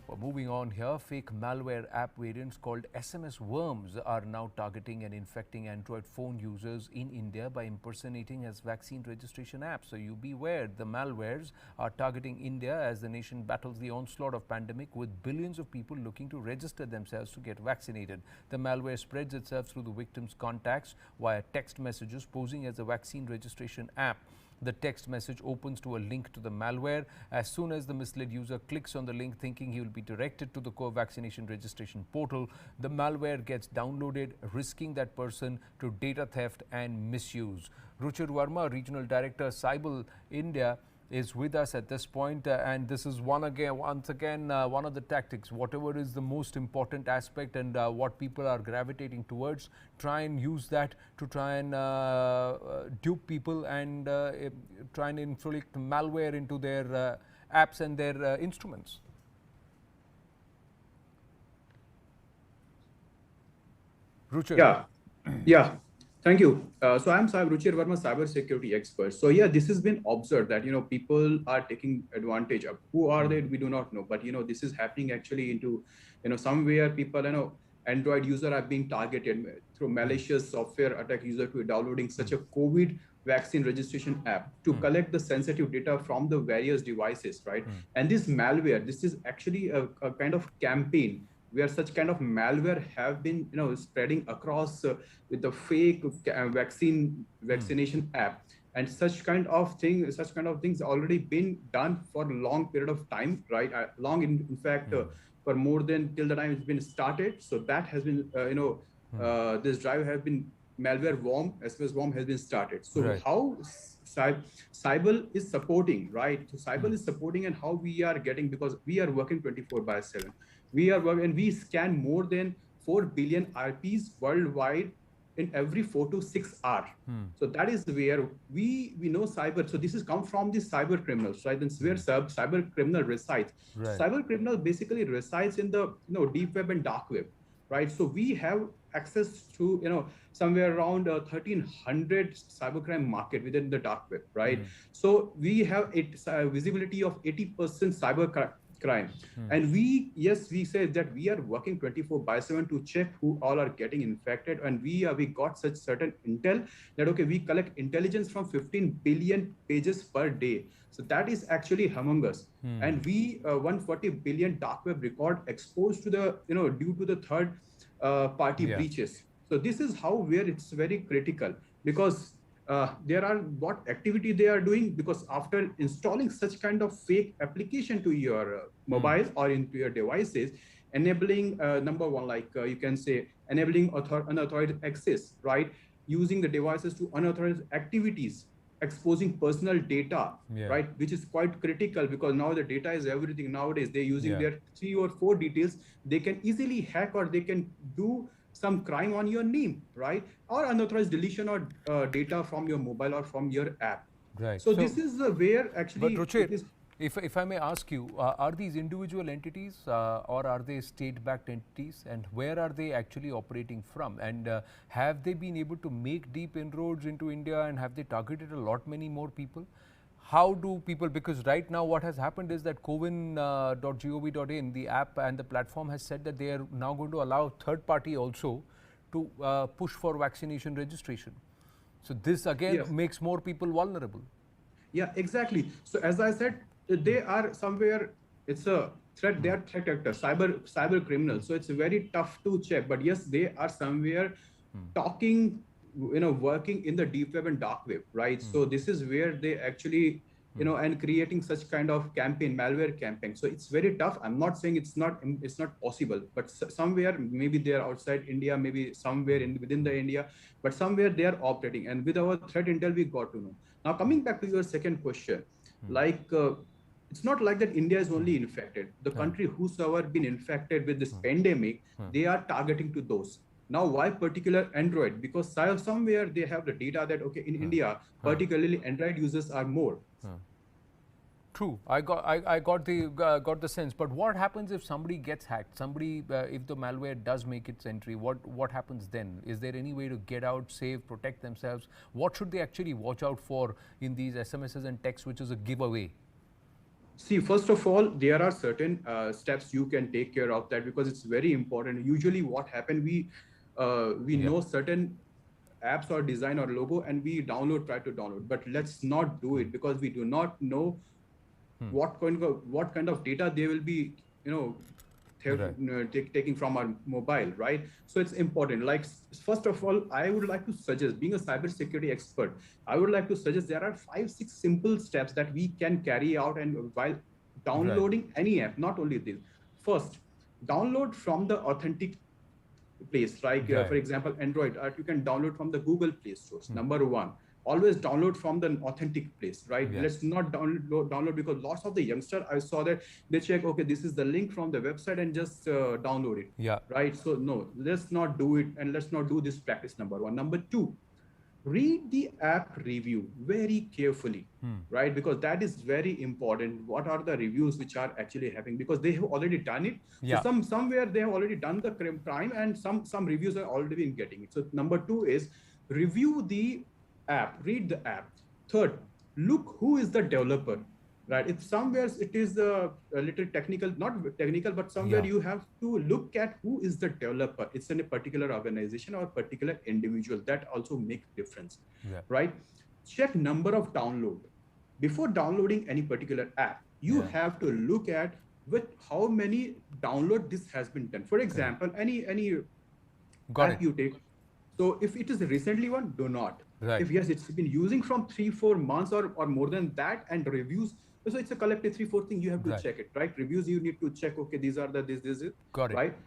Well, moving on here, fake malware app variants called SMS worms are now targeting and infecting Android phone users in India by impersonating as vaccine registration apps. So you beware, the malwares are targeting India as the nation battles the onslaught of pandemic with billions of people looking to register themselves to get vaccinated. The malware spreads itself through the victim's contacts via text messages posing as a vaccine registration app. The text message opens to a link to the malware. As soon as the misled user clicks on the link thinking he will be directed to the co-vaccination registration portal, the malware gets downloaded, risking that person to data theft and misuse. Ruchir Verma, Regional Director, Cyber India, is with us at this point, and this is once again one of the tactics. Whatever is the most important aspect and what people are gravitating towards, try and use that to try and dupe people and try and inflict malware into their apps and their instruments. Ruchir. Yeah, yeah. Thank you. So I'm Ruchir Verma, cyber security expert. So yeah, this has been observed that people are taking advantage of. Who are they? We do not know. But this is happening actually into somewhere people Android user are being targeted through malicious software attack user to downloading such a COVID vaccine registration app to collect the sensitive data from the various devices, right? And this malware, this is actually a kind of campaign where such kind of malware have been spreading across with the fake vaccination app, and such kind of things already been done for a long period of time, right? Long in fact for more than till the time it's been started. So that has been this drive has been malware worm, SMS worm has been started. So Right. how Cyber is supporting, right? So Cyber is supporting, and how we are getting, because we are working 24/7. We are working and we scan more than 4 billion RPs worldwide in every 4 to 6 hours. So that is where we know cyber. So this is come from the cyber criminals, right? And where cyber criminal resides. Right. Cyber criminal basically resides in the deep web and dark web, right? So we have access to somewhere around 1300 cybercrime market within the dark web, right? So we have visibility of 80% cyber crime. And we say that we are working 24/7 to check who all are getting infected, and we got such certain intel that okay, we collect intelligence from 15 billion pages per day. So that is actually humongous. And we 140 billion dark web record exposed to the due to the third party Yeah. breaches. So this is how where it's very critical, because there are what activity they are doing, because after installing such kind of fake application to your mobile or into your devices, enabling number one, like you can say enabling unauthorized access, right? Using the devices to unauthorized activities, exposing personal data, Yeah. right? Which is quite critical, because now the data is everything nowadays. They're using Yeah. their 3 or 4 details. They can easily hack, or they can do some crime on your name, right? Or unauthorized deletion or data from your mobile or from your app. Right. So So, this is where but actually Ruchir, it is. if I may ask you, are these individual entities or are they state-backed entities, and where are they actually operating from? And have they been able to make deep inroads into India, and have they targeted a lot many more people? How do people, because right now what has happened is that cowin.gov.in, the app and the platform has said that they are now going to allow third party also to push for vaccination registration. So this again Yes. makes more people vulnerable. Yeah, exactly. So as I said, they are somewhere. It's a threat. They are threat actors, cyber criminals. So it's very tough to check. But yes, they are somewhere talking, working in the deep web and dark web, right? So this is where they actually, and creating such kind of campaign, malware campaign. So it's very tough. I'm not saying it's not possible, but somewhere maybe they are outside India, maybe somewhere in within the India, but somewhere they are operating. And with our threat intel, we got to know. Now, coming back to your second question, like it's not like that India is only infected. The country whosoever been infected with this pandemic, they are targeting to those. Now, why particular Android? Because somewhere they have the data that okay, in India, particularly Android users are more. True, I got the sense. But what happens if somebody gets hacked? Somebody, if the malware does make its entry, what happens then? Is there any way to get out, save, protect themselves? What should they actually watch out for in these SMSs and texts, which is a giveaway? See, first of all, there are certain steps you can take care of that, because it's very important. Usually, what happen, we Yeah. know certain apps or design or logo, and we try to download. But let's not do it, because we do not know what kind of data they will be, you know, Right. taking from our mobile, right? So it's important. Like, first of all, I would like to suggest, being a cybersecurity expert, I would like to suggest there are 5 6 simple steps that we can carry out, and while Right. downloading any app, not only this. First, download from the authentic place, like for Right. example Android, you can download from the Google Play Stores. Number one, always download from the authentic place, right? Let's Yes. not download, because lots of the youngster, I saw that they check, okay, this is the link from the website, and just download it, Yeah. right? So no, let's not do it, and let's not do this practice. Number one. Number two, read the app review very carefully, right? Because that is very important. What are the reviews which are actually happening, because they have already done it. So Yeah. somewhere they have already done the crime, and some reviews are already been getting it. So number two is review the app, read the app. Third, look who is the developer, right? If somewhere it is a little technical, not technical, but somewhere Yeah. you have to look at who is the developer. It's in a particular organization or a particular individual. That also makes difference, Yeah. right? Check number of download. Before downloading any particular app, you Yeah. have to look at with how many download this has been done. For example, any Got it. app you take. So if it is a recently one, do not. Right. If yes, it's been using from 3 4 months or more than that, and reviews. So it's a collective 3 4 thing. You have to Right. check it, right? Reviews, you need to check. Okay, these are the this, Got it. right?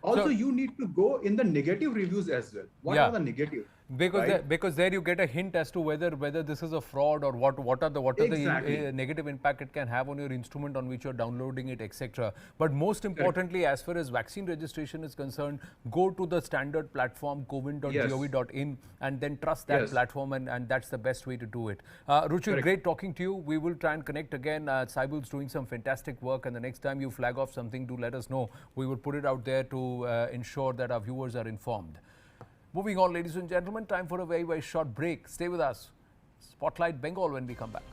Also, So you need to go in the negative reviews as well. What are yeah. the negative, Because right? there you get a hint as to whether this is a fraud, or what are the Exactly. negative impact it can have on your instrument on which you're downloading it, etc. But most Correct. importantly, as far as vaccine registration is concerned, go to the standard platform Yes. cowin.gov.in, and then trust that Yes. platform, and that's the best way to do it. Ruchir, Correct. great talking to you. We will try and connect again. Saibul's doing some fantastic work, and the next time you flag off something, do let us know. We will put it out there to ensure that our viewers are informed. Moving on, ladies and gentlemen, time for a very, very short break. Stay with us. Spotlight Bengal when we come back.